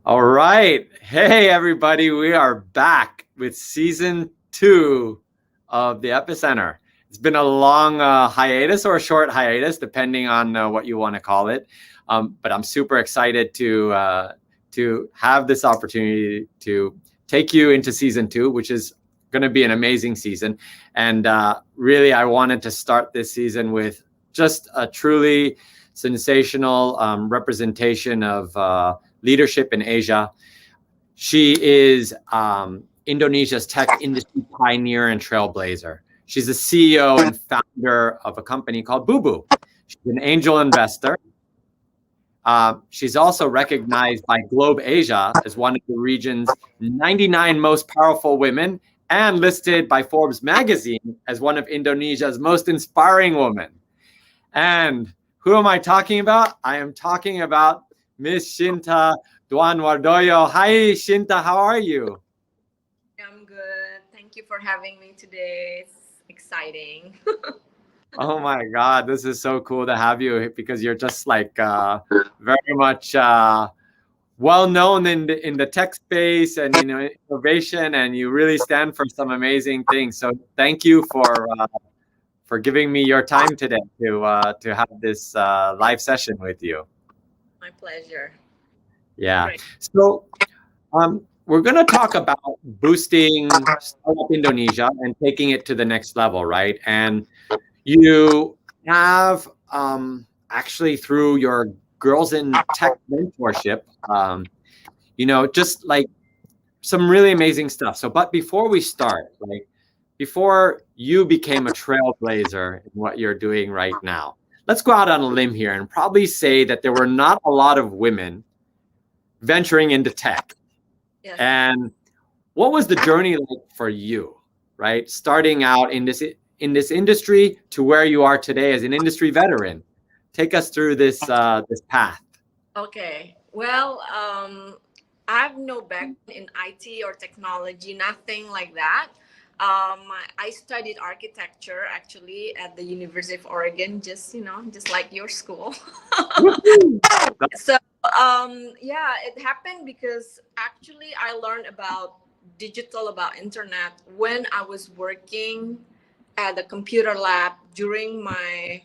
All right. Hey, everybody. We are back with season 2 of the Epicenter. It's been a long hiatus or a short hiatus, depending on what you want to call it. But I'm super excited to have this opportunity to take you into season 2, which is going to be an amazing season. And really, I wanted to start this season with just a truly sensational representation of leadership in Asia. She is Indonesia's tech industry pioneer and trailblazer. She's the CEO and founder of a company called Boo Boo. She's an angel investor. She's also recognized by Globe Asia as one of the region's 99 most powerful women and listed by Forbes magazine as one of Indonesia's most inspiring women. And who am I talking about? I am talking about Miss Shinta Dhanuwardoyo. Hi, Shinta. How are you? I'm good. Thank you for having me today. It's exciting. Oh my God, this is so cool to have you because you're just like very much well known in the tech space and innovation, and you really stand for some amazing things. So thank you for giving me your time today to have this live session with you. My pleasure. Yeah. Great. So we're going to talk about boosting Startup Indonesia and taking it to the next level, right? And you have actually through your Girls in Tech mentorship, just like some really amazing stuff. So, but before we start, like before you became a trailblazer in what you're doing right now, let's go out on a limb here and probably say that there were not a lot of women venturing into tech. Yes. And what was the journey like for you, right? Starting out in this industry to where you are today as an industry veteran. Take us through this path. Okay. Well, I have no background in IT or technology, nothing like that. I studied architecture actually at the University of Oregon, just like your school. So, yeah, it happened because actually I learned about about internet when I was working at the computer lab during my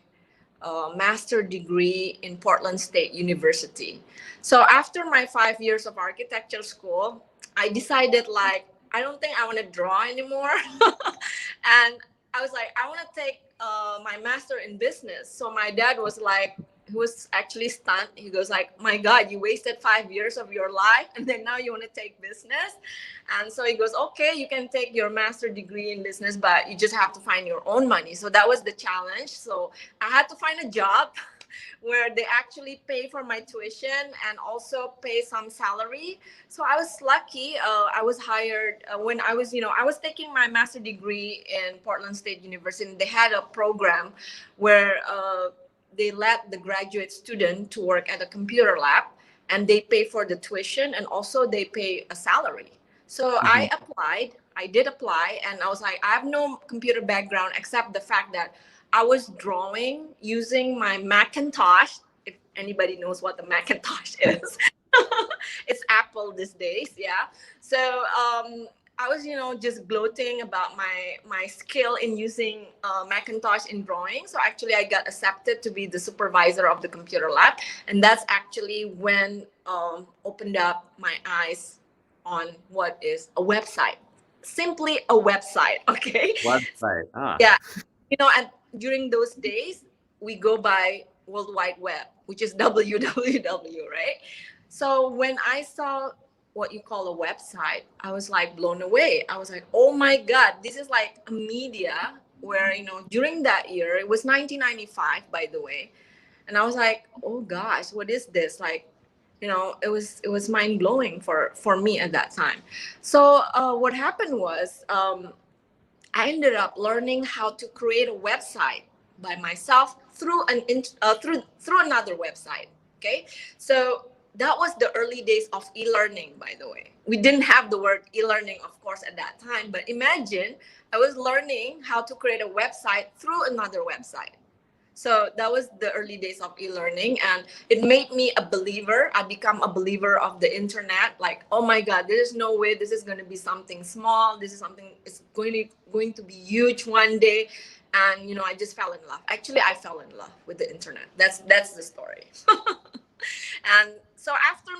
master degree in Portland State University. So after my 5 years of architecture school, I decided like I don't think I want to draw anymore, and I was like I want to take my master in business. So my dad was like, he was actually stunned. He goes like, my God, you wasted 5 years of your life and then now you want to take business. And so he goes, okay, you can take your master degree in business, but you just have to find your own money. So that was the challenge. So I had to find a job where they actually pay for my tuition and also pay some salary. So I was lucky. I was hired when I was taking my master degree in Portland State University. And they had a program where they let the graduate student to work at a computer lab, and they pay for the tuition and also they pay a salary. So I applied. I did apply, and I was like, I have no computer background except the fact that I was drawing using my Macintosh. If anybody knows what the Macintosh is, it's Apple these days. Yeah. So I was, just gloating about my skill in using Macintosh in drawing. So actually, I got accepted to be the supervisor of the computer lab, and that's actually when opened up my eyes on what is a website. Simply a website. Okay. Website. Yeah. And during those days, we go by World Wide Web, which is www, right? So when I saw what you call a website, I was like blown away. I was like, oh my God, this is like a media where, during that year, it was 1995, by the way. And I was like, oh gosh, what is this? Like, it was mind blowing for me at that time. So what happened was, I ended up learning how to create a website by myself through through another website. Okay, so that was the early days of e-learning. By the way, we didn't have the word e-learning, of course, at that time. But imagine I was learning how to create a website through another website. So that was the early days of e-learning, and it made me a believer. I become a believer of the internet. Like, oh my God, there's no way this is going to be something small. This is something it's going to be huge one day. And I just fell in love. Actually, I fell in love with the internet. That's the story. And so after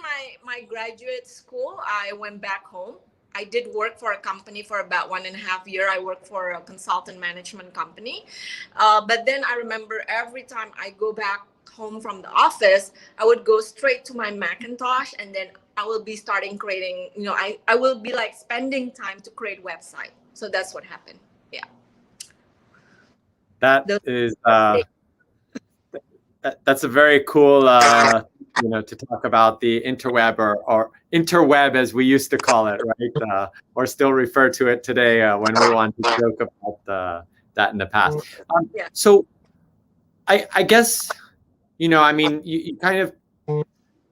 my graduate school, I went back home. I did work for a company for about 1.5 years. I worked for a consultant management company. But then I remember every time I go back home from the office, I would go straight to my Macintosh, and then I will be starting creating, I will be like spending time to create website. So that's what happened. Yeah. That is that's a very cool to talk about the interweb or interweb as we used to call it, right? Or still refer to it today when we want to joke about that in the past. Yeah. So I guess I mean you kind of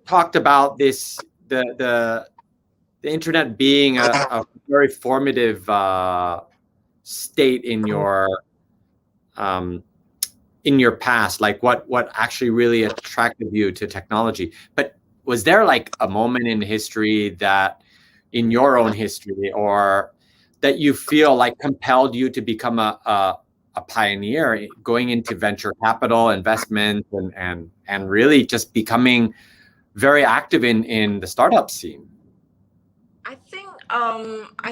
talked about this the internet being a very formative state in your past, like what actually really attracted you to technology. But was there like a moment in history that in your own history or that you feel like compelled you to become a pioneer going into venture capital investment and really just becoming very active in the startup scene? I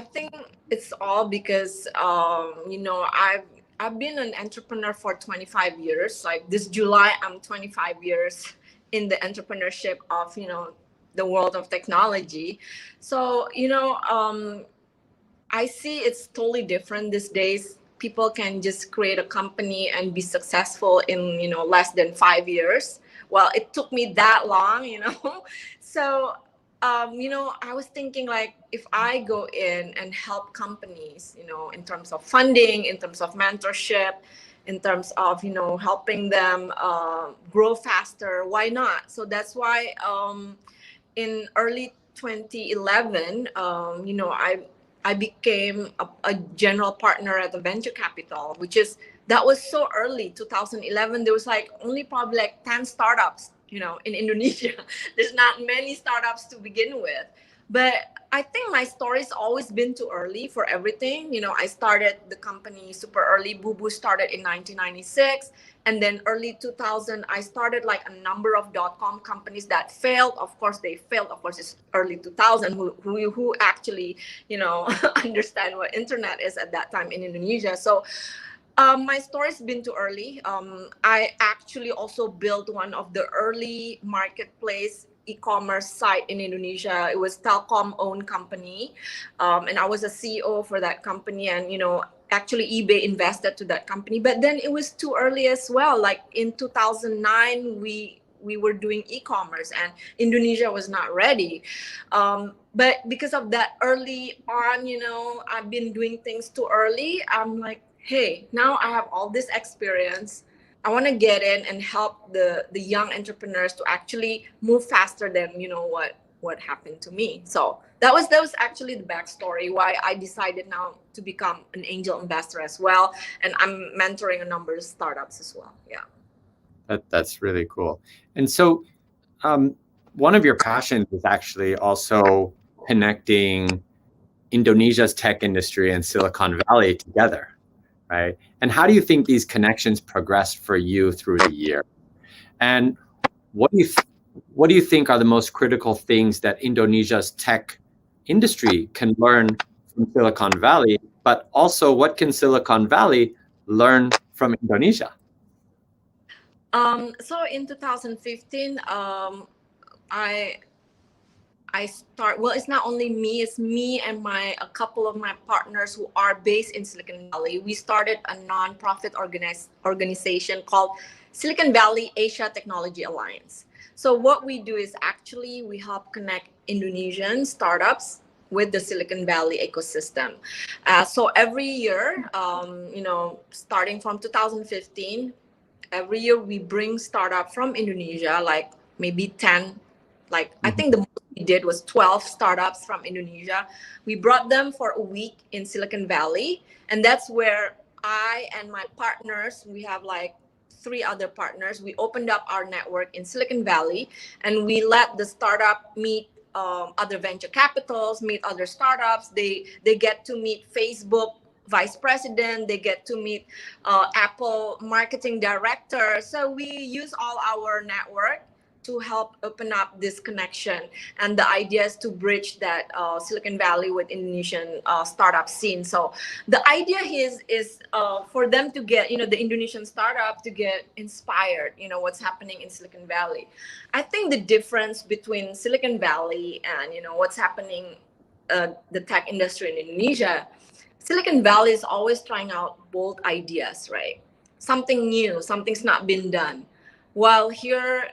think it's all because I've been an entrepreneur for 25 years. Like this July, I'm 25 years in the entrepreneurship of the world of technology. So I see it's totally different these days. People can just create a company and be successful in less than 5 years. Well, it took me that long. So I was thinking like if I go in and help companies, in terms of funding, in terms of mentorship, in terms of helping them grow faster, why not? So that's why in early 2011, I became a general partner at the venture capital, that was so early, 2011. There was like only probably like 10 startups, in Indonesia. There's not many startups to begin with. But I think my story's always been too early for everything. I started the company super early. Boo Boo started in 1996. And then early 2000, I started like a number of .com companies that failed. Of course, they failed. Of course, it's early 2000. Who actually, understand what internet is at that time in Indonesia. So my story's been too early. I actually also built one of the early marketplace e-commerce site in Indonesia. It was Telkom-owned company, and I was a CEO for that company. And actually eBay invested to that company, but then it was too early as well. Like in 2009, we were doing e-commerce, and Indonesia was not ready. But because of that early on, I've been doing things too early. I'm like, hey, now I have all this experience. I want to get in and help the young entrepreneurs to actually move faster than what happened to me. So that was actually the backstory why I decided now to become an angel investor as well, and I'm mentoring a number of startups as well. Yeah. That's really cool. And so one of your passions is actually also connecting Indonesia's tech industry and Silicon Valley together, right? And how do you think these connections progressed for you through the year? And what do you think are the most critical things that Indonesia's tech industry can learn from Silicon Valley, but also what can Silicon Valley learn from Indonesia? So in 2015, I start, well, it's not only me, it's me and a couple of my partners who are based in Silicon Valley. We started a non-profit organization called Silicon Valley Asia Technology Alliance. So what we do is actually we help connect Indonesian startups with the Silicon Valley ecosystem. So every year, starting from 2015, every year we bring startup from Indonesia, like maybe 10, like I think the most we did was 12 startups from Indonesia. We brought them for a week in Silicon Valley, and that's where I and my partners, we have like 3 other partners, we opened up our network in Silicon Valley, and we let the startup meet other venture capitals, meet other startups. They get to meet Facebook vice president, they get to meet Apple marketing director. So we use all our network to help open up this connection, and the idea is to bridge that Silicon Valley with Indonesian startup scene. So the idea is for them to get, the Indonesian startup to get inspired, what's happening in Silicon Valley. I think the difference between Silicon Valley and what's happening the tech industry in Indonesia, Silicon Valley is always trying out bold ideas, right? Something new, something's not been done. While here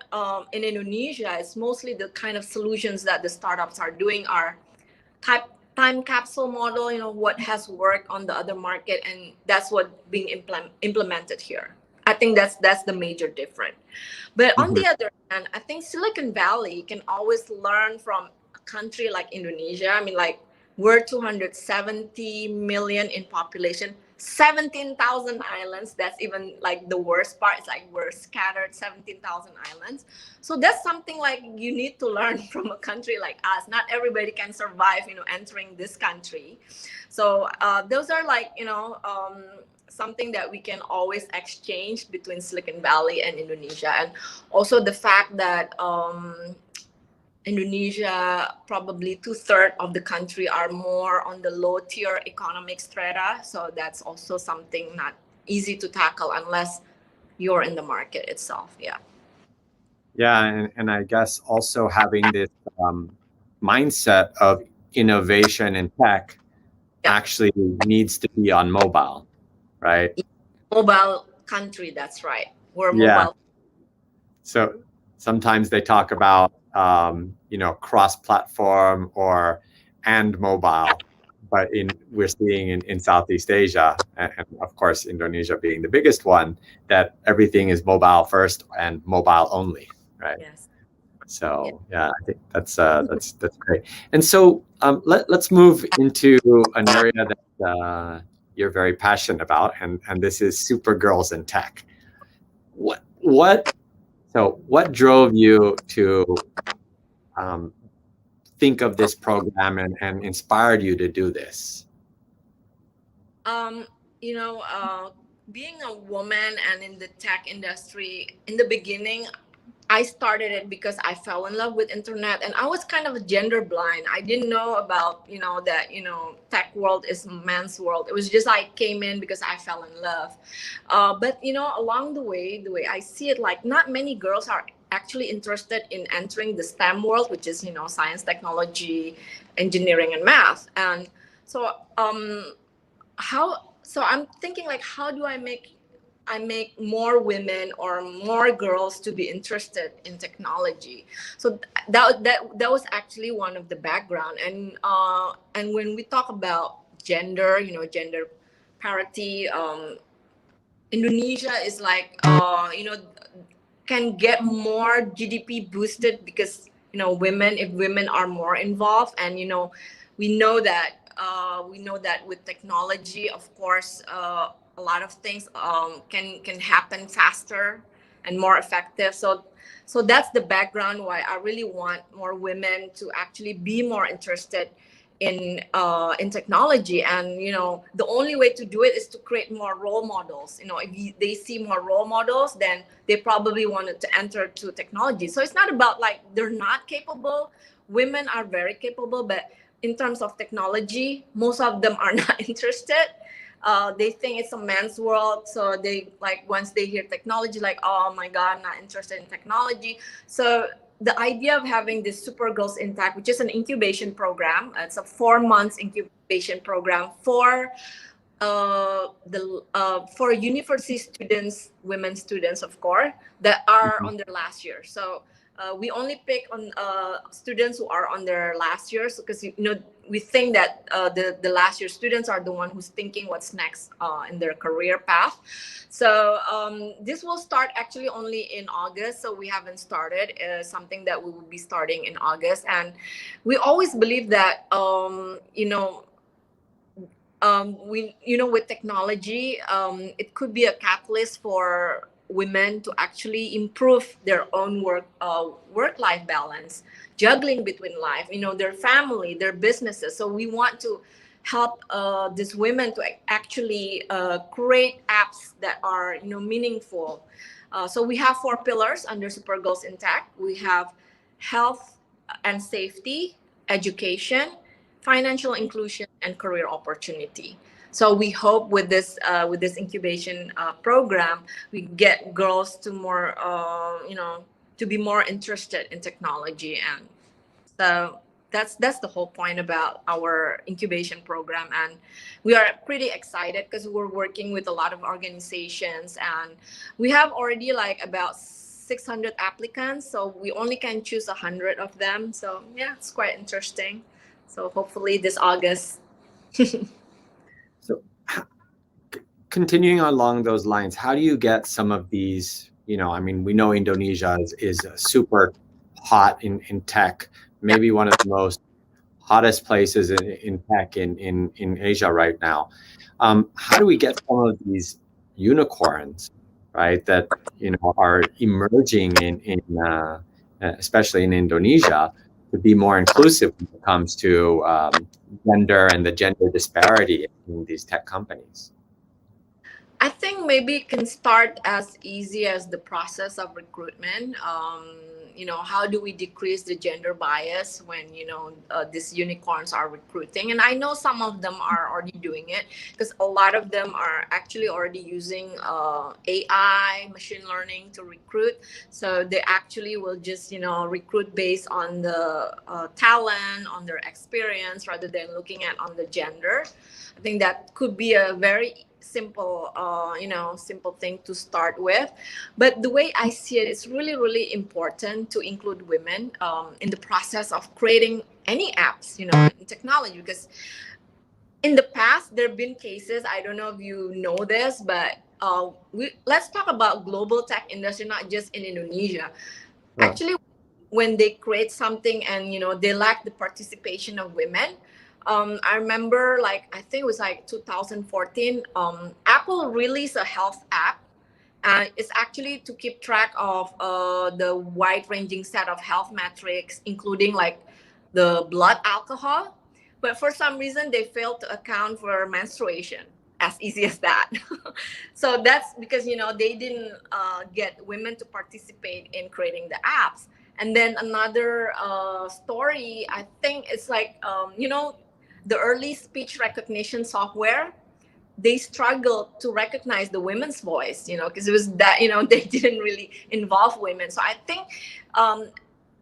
in Indonesia, it's mostly the kind of solutions that the startups are doing are time capsule model, what has worked on the other market, and that's what being implemented here. I think that's the major difference. But on the other hand, I think Silicon Valley can always learn from a country like Indonesia. I mean, like, we're 270 million in population, 17,000 islands. That's even like the worst part. It's like we're scattered 17,000 islands. So that's something like you need to learn from a country like us. Not everybody can survive, entering this country. So those are like, something that we can always exchange between Silicon Valley and Indonesia. And also the fact that Indonesia, probably 2/3 of the country are more on the low tier economic strata. So that's also something not easy to tackle unless you're in the market itself. Yeah. Yeah, and I guess also having this mindset of innovation in tech actually needs to be on mobile, right? Mobile country, that's right. We're mobile. Yeah. So sometimes they talk about cross-platform and mobile, but we're seeing in Southeast Asia, and of course Indonesia being the biggest one, that everything is mobile first and mobile only, right? Yes. So yeah, I think that's great. And so let's move into an area that you're very passionate about, and this is super girls in tech. What drove you to think of this program and inspired you to do this? Being a woman and in the tech industry, in the beginning, I started it because I fell in love with internet, and I was kind of gender blind. I didn't know about, that, tech world is man's world. It was just I came in because I fell in love. But, along the way I see it, like, not many girls are actually interested in entering the STEM world, which is, science, technology, engineering, and math. And so, I'm thinking, like, how do I make more women or more girls to be interested in technology? So that was actually one of the background. And when we talk about gender, gender parity, Indonesia is like can get more GDP boosted because if women are more involved, and we know that with technology, of course, a lot of things can happen faster and more effective. So that's the background why I really want more women to actually be more interested in technology. And the only way to do it is to create more role models. If they see more role models, then they probably wanted to enter to technology. So it's not about like they're not capable. Women are very capable, but in terms of technology, most of them are not interested. They think it's a man's world. So they, like, once they hear technology, like, oh my God, I'm not interested in technology. So the idea of having this Super Girls in Tech, which is an incubation program, it's a 4 months incubation program for university students, women students, of course, that are on their last year. So we only pick on students who are on their last years, because we think that the last year students are the one who's thinking what's next in their career path. So this will start actually only in August. So we haven't started. Something that we will be starting in August. And we always believe that with technology, it could be a catalyst for women to actually improve their own work-life balance, juggling between life, their family, their businesses. So we want to help these women to actually create apps that are meaningful. So we have 4 pillars under Super Girls in Tech. We have health and safety, education, financial inclusion, and career opportunity. So we hope with this incubation program, we get girls to more to be more interested in technology. And so that's the whole point about our incubation program. And we are pretty excited because we're working with a lot of organizations, and we have already like about 600 applicants, so we only can choose 100 of them. So yeah, it's quite interesting. So hopefully this August. So, continuing along those lines, how do you get some of these? I mean, we know Indonesia is super hot in tech, maybe one of the most hottest places in tech in Asia right now. How do we get some of these unicorns, right, that are emerging especially in Indonesia, to be more inclusive when it comes to gender and the gender disparity in these tech companies? I think maybe it can start as easy as the process of recruitment. How do we decrease the gender bias when these unicorns are recruiting? And I know some of them are already doing it, because a lot of them are actually already using AI, machine learning to recruit. So they actually will just recruit based on the talent, on their experience, rather than looking at on the gender. I think that could be a very simple thing to start with. But the way I see it, it's really, really important to include women in the process of creating any apps, in technology. Because in the past, there have been cases, I don't know if you know this, but let's talk about global tech industry, not just in Indonesia. Right. Actually, when they create something and they lack the participation of women, I remember, I think it was 2014, Apple released a health app. It's actually to keep track of the wide-ranging set of health metrics, including the blood alcohol. But for some reason, they failed to account for menstruation. As easy as that. So that's because they didn't get women to participate in creating the apps. And then another story, I think it's the early speech recognition software. They struggled to recognize the women's voice, because it was that they didn't really involve women. So I think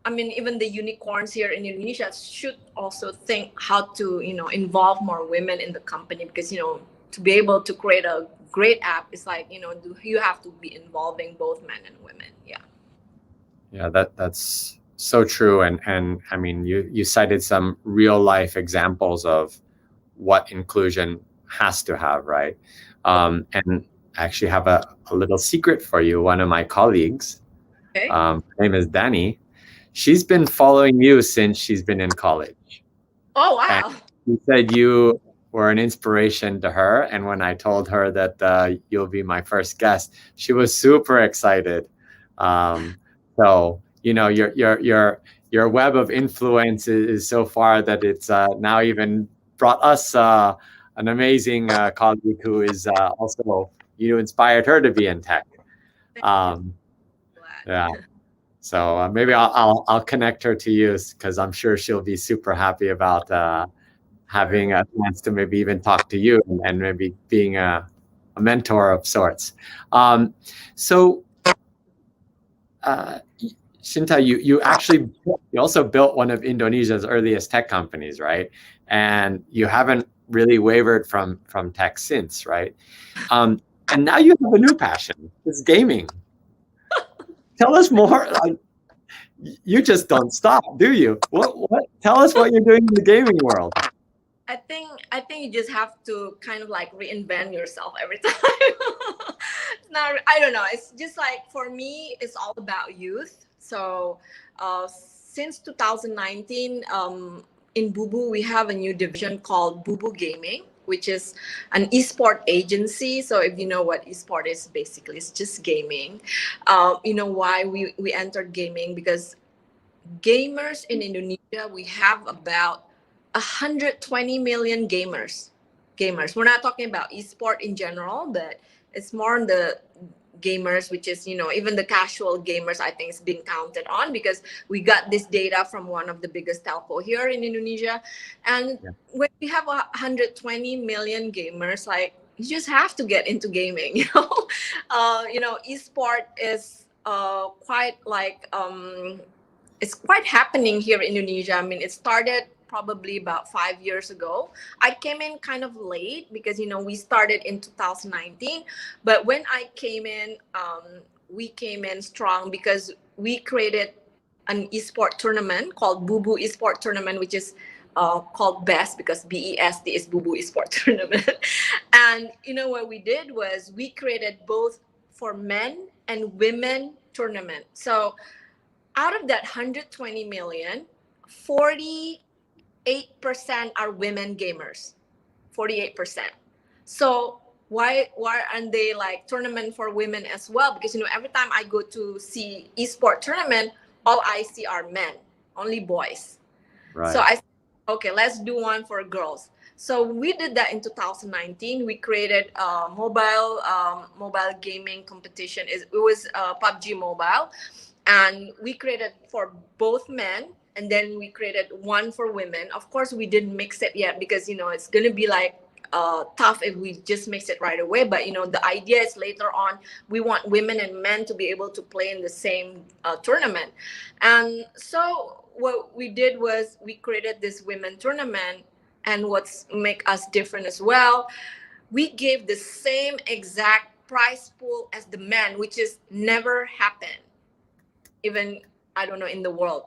even the unicorns here in Indonesia should also think how to involve more women in the company, because to be able to create a great app, it's you have to be involving both men and women. Yeah, that's so true. And I mean, you cited some real life examples of what inclusion has to have, right? And I actually have a little secret for you. One of my colleagues, Okay. her name is Danny. She's been following you since she's been in college. Oh, wow. And she said you were an inspiration to her. And when I told her that you'll be my first guest, she was super excited. So your web of influence is so far that it's now even brought us an amazing colleague who is also inspired her to be in tech. Yeah. So maybe I'll connect her to you, because I'm sure she'll be super happy about having a chance to maybe even talk to you and maybe being a mentor of sorts. So Shinta, you also built one of Indonesia's earliest tech companies, right? And you haven't really wavered from tech since, right? And now you have a new passion. It's gaming. Tell us more. You just don't stop, do you? What? Tell us what you're doing in the gaming world. I think you just have to kind of reinvent yourself every time. Now I don't know. It's just for me, it's all about youth. So since 2019, in Bubu, we have a new division called Bubu Gaming, which is an esport agency. So if you know what esport is, basically it's just gaming. You know why we entered gaming? Because gamers in Indonesia, we have about 120 million gamers. We're not talking about esport in general, but it's more on the gamers, which is, even the casual gamers, I think is being counted on, because we got this data from one of the biggest telco here in Indonesia. And when we have 120 million gamers, like, you just have to get into gaming. Esport is quite like it's quite happening here in Indonesia. I mean, it started probably about 5 years ago. I came in kind of late because, we started in 2019. But when I came in, we came in strong because we created an esport tournament called Bubu Esport Tournament, which is called BEST because BEST is Bubu Esport Tournament. And, what we did was we created both for men and women tournament. So out of that 120 million, 48% are women gamers. 48%. So why aren't they like tournament for women as well? Because every time I go to see esport tournament, all I see are men, only boys. Right. So I said, okay, let's do one for girls. So we did that in 2019. We created a mobile gaming competition. It was PUBG Mobile. And we created for both men, and then we created one for women. Of course, we didn't mix it yet because, it's going to be like tough if we just mix it right away. But, the idea is later on, we want women and men to be able to play in the same tournament. And so what we did was we created this women tournament. And what's make us different as well, we gave the same exact prize pool as the men, which is never happened, even, I don't know, in the world.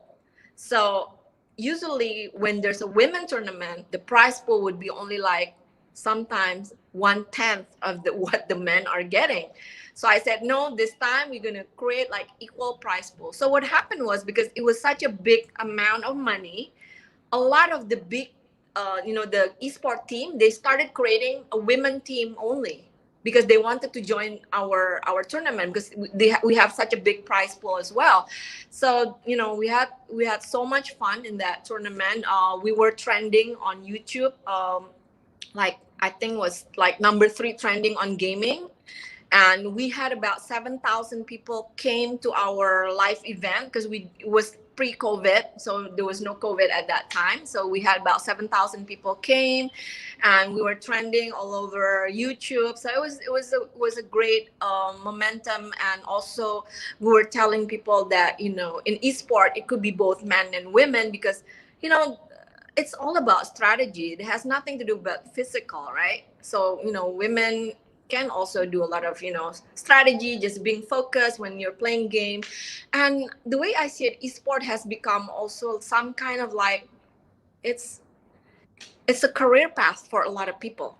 So usually when there's a women tournament, the prize pool would be only like sometimes 1/10 of what the men are getting. So I said, no, this time we're going to create like equal prize pool. So what happened was, because it was such a big amount of money, a lot of the big, the esport team, they started creating a women team only because they wanted to join our tournament because we have such a big prize pool as well. So we had so much fun in that tournament. We were trending on YouTube, like I think was like number 3 trending on gaming. And we had about 7,000 people came to our live event because it was pre-COVID, so there was no COVID at that time. So we had about 7,000 people came, and we were trending all over YouTube. So it was a great momentum, and also we were telling people that in esport it could be both men and women because it's all about strategy. It has nothing to do with physical, right? So women can also do a lot of strategy, just being focused when you're playing game. And the way I see it, esport has become also some kind of like it's a career path for a lot of people.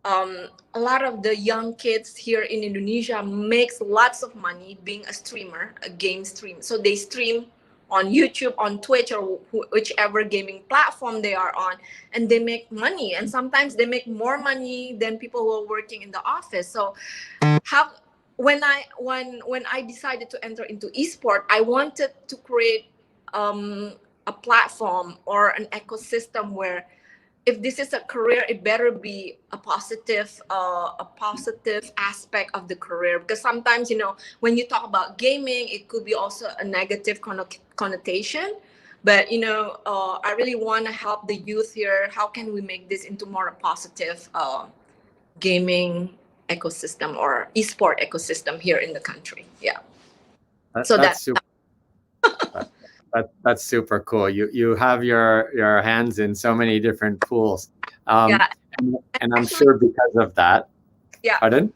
A lot of the young kids here in Indonesia makes lots of money being a streamer, a game stream. So they stream on YouTube, on Twitch, or whichever gaming platform they are on, and they make money. And sometimes they make more money than people who are working in the office. So when I decided to enter into esport, I wanted to create a platform or an ecosystem where if this is a career, it better be a positive aspect of the career. Because sometimes, when you talk about gaming, it could be also a negative connotation. But, I really want to help the youth here. How can we make this into more a positive gaming ecosystem or esport ecosystem here in the country? Yeah. That's super. That's super cool. You have your hands in so many different pools. Yeah. And I'm sure because of that. Yeah. Pardon?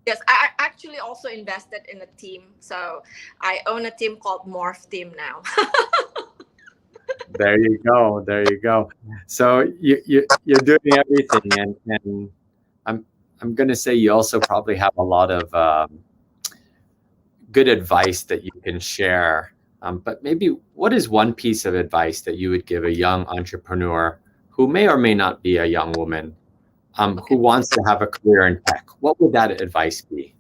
Yes, I actually also invested in a team. So I own a team called Morph Team now. There you go. So you're doing everything, and I'm gonna say you also probably have a lot of good advice that you can share. But maybe what is one piece of advice that you would give a young entrepreneur who may or may not be a young woman who wants to have a career in tech, what would that advice be?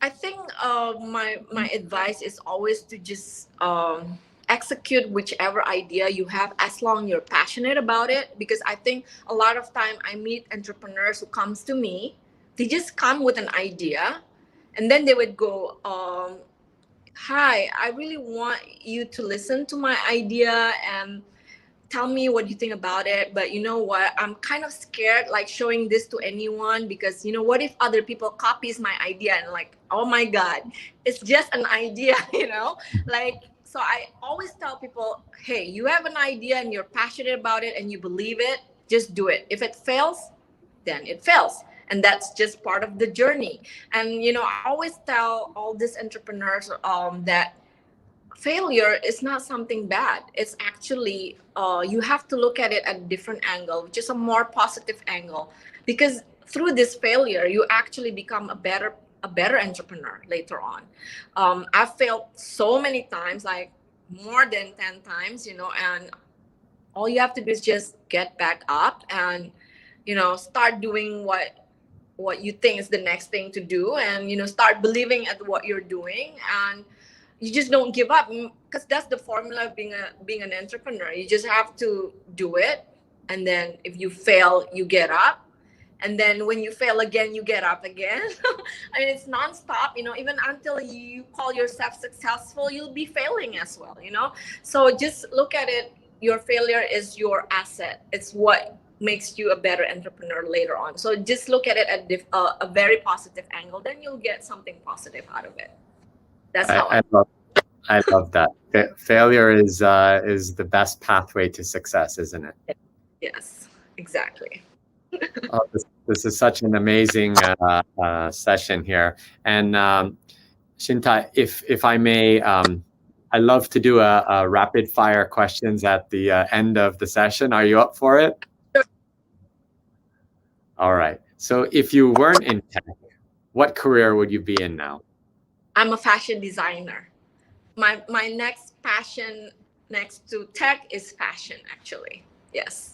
I think my advice is always to just execute whichever idea you have as long you're passionate about it. Because I think a lot of time I meet entrepreneurs who comes to me, they just come with an idea, and then they would go, "Hi, I really want you to listen to my idea and tell me what you think about it, but you know what, I'm kind of scared like showing this to anyone, because you know, what if other people copies my idea and like, oh my god, it's just an idea." Like, so I always tell people, hey, you have an idea and you're passionate about it and you believe it, just do it. If it fails, then it fails, and that's just part of the journey. And I always tell all these entrepreneurs that failure is not something bad. It's actually, you have to look at it at a different angle, which is a more positive angle, because through this failure you actually become a better entrepreneur later on. I've failed so many times, like more than 10 times, and all you have to do is just get back up and start doing what you think is the next thing to do, and start believing at what you're doing, and you just don't give up, because that's the formula of being an entrepreneur. You just have to do it, and then if you fail, you get up, and then when you fail again, you get up again. I mean, it's nonstop. Even until you call yourself successful, you'll be failing as well. So just look at it. Your failure is your asset. It's what makes you a better entrepreneur later on. So just look at it at a very positive angle. Then you'll get something positive out of it. That's how I love that. Failure is the best pathway to success, isn't it? Yes, exactly. Oh, this is such an amazing session here. And Shinta, if I may, I love to do a rapid fire questions at the end of the session. Are you up for it? Sure. All right. So if you weren't in tech, what career would you be in now? I'm a fashion designer. My next passion next to tech is fashion, actually. Yes.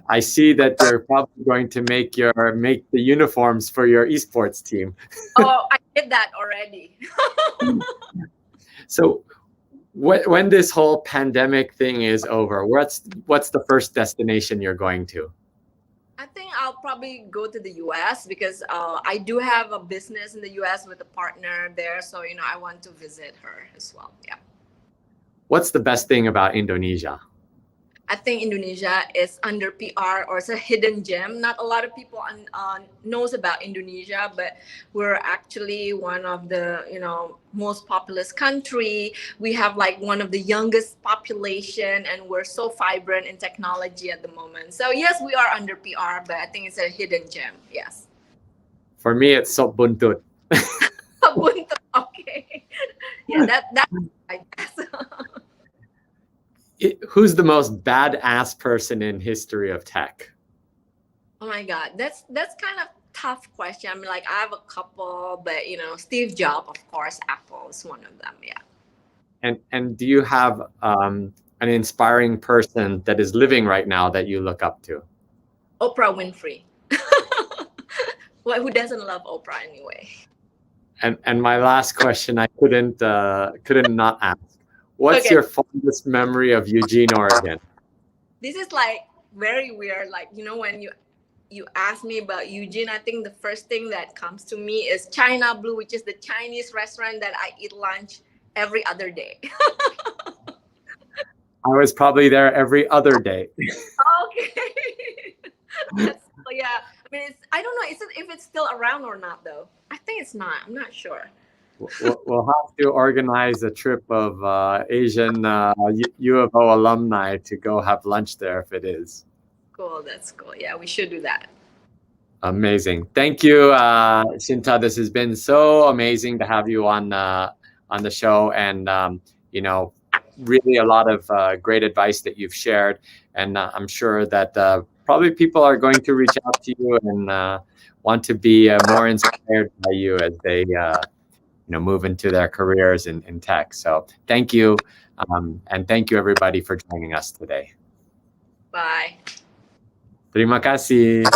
I see that you're probably going to make the uniforms for your esports team. Oh, I did that already. So when this whole pandemic thing is over, what's the first destination you're going to? I think I'll probably go to the US, because I do have a business in the US with a partner there. So, I want to visit her as well. Yeah. What's the best thing about Indonesia? I think Indonesia is under PR, or it's a hidden gem. Not a lot of people knows about Indonesia, but we're actually one of the most populous country. We have like one of the youngest population, and we're so vibrant in technology at the moment. So yes, we are under PR, but I think it's a hidden gem. Yes. For me, it's sop buntut. Buntut, okay. Yeah, that I guess. Who's the most badass person in history of tech? Oh my God, that's kind of tough question. I mean, like, I have a couple, but Steve Jobs, of course, Apple is one of them. Yeah. And do you have an inspiring person that is living right now that you look up to? Oprah Winfrey. Well, who doesn't love Oprah anyway? And my last question, I couldn't not ask. What's your fondest memory of Eugene, Oregon? This is like very weird. Like, when you ask me about Eugene, I think the first thing that comes to me is China Blue, which is the Chinese restaurant that I eat lunch every other day. I was probably there every other day. Okay. Yeah. I mean, I don't know if it's still around or not, though. I think it's not. I'm not sure. We'll have to organize a trip of Asian U of O alumni to go have lunch there if it is. Cool. That's cool. Yeah, we should do that. Amazing. Thank you, Shinta. This has been so amazing to have you on the show, and really a lot of great advice that you've shared. And I'm sure that probably people are going to reach out to you and want to be more inspired by you as they move into their careers in tech. So thank you. And thank you everybody for joining us today. Bye. Terima kasih.